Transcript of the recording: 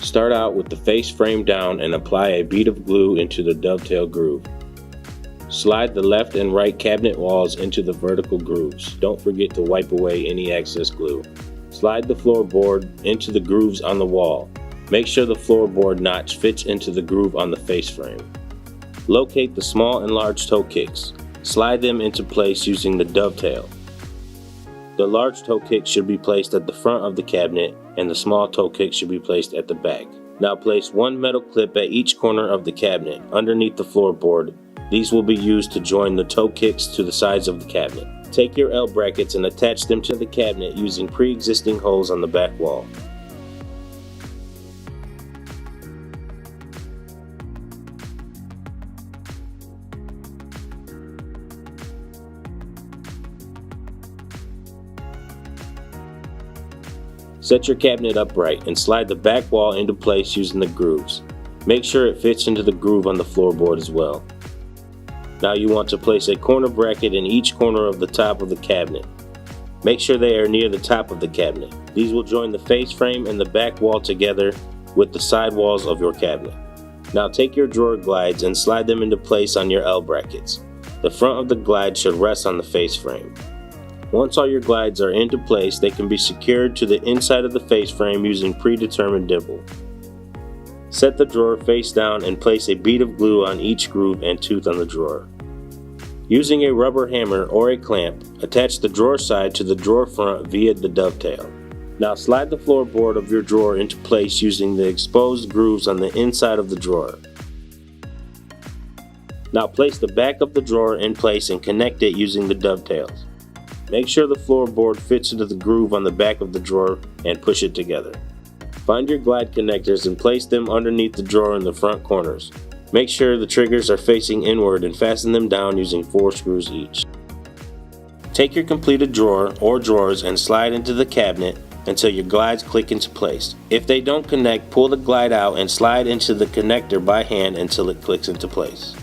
Start out with the face frame down and apply a bead of glue into the dovetail groove. Slide the left and right cabinet walls into the vertical grooves. Don't forget to wipe away any excess glue. Slide the floorboard into the grooves on the wall. Make sure the floorboard notch fits into the groove on the face frame. Locate the small and large toe kicks. Slide them into place using the dovetail. The large toe kick should be placed at the front of the cabinet and the small toe kick should be placed at the back. Now place one metal clip at each corner of the cabinet underneath the floorboard. These will be used to join the toe kicks to the sides of the cabinet. Take your L brackets and attach them to the cabinet using pre-existing holes on the back wall. Set your cabinet upright and slide the back wall into place using the grooves. Make sure it fits into the groove on the floorboard as well. Now you want to place a corner bracket in each corner of the top of the cabinet. Make sure they are near the top of the cabinet. These will join the face frame and the back wall together with the side walls of your cabinet. Now take your drawer glides and slide them into place on your L brackets. The front of the glide should rest on the face frame. Once all your glides are into place, they can be secured to the inside of the face frame using predetermined nibble. Set the drawer face down and place a bead of glue on each groove and tooth on the drawer. Using a rubber hammer or a clamp, attach the drawer side to the drawer front via the dovetail. Now slide the floorboard of your drawer into place using the exposed grooves on the inside of the drawer. Now place the back of the drawer in place and connect it using the dovetails. Make sure the floorboard fits into the groove on the back of the drawer and push it together. Find your glide connectors and place them underneath the drawer in the front corners. Make sure the triggers are facing inward and fasten them down using 4 screws each. Take your completed drawer or drawers and slide into the cabinet until your glides click into place. If they don't connect, pull the glide out and slide into the connector by hand until it clicks into place.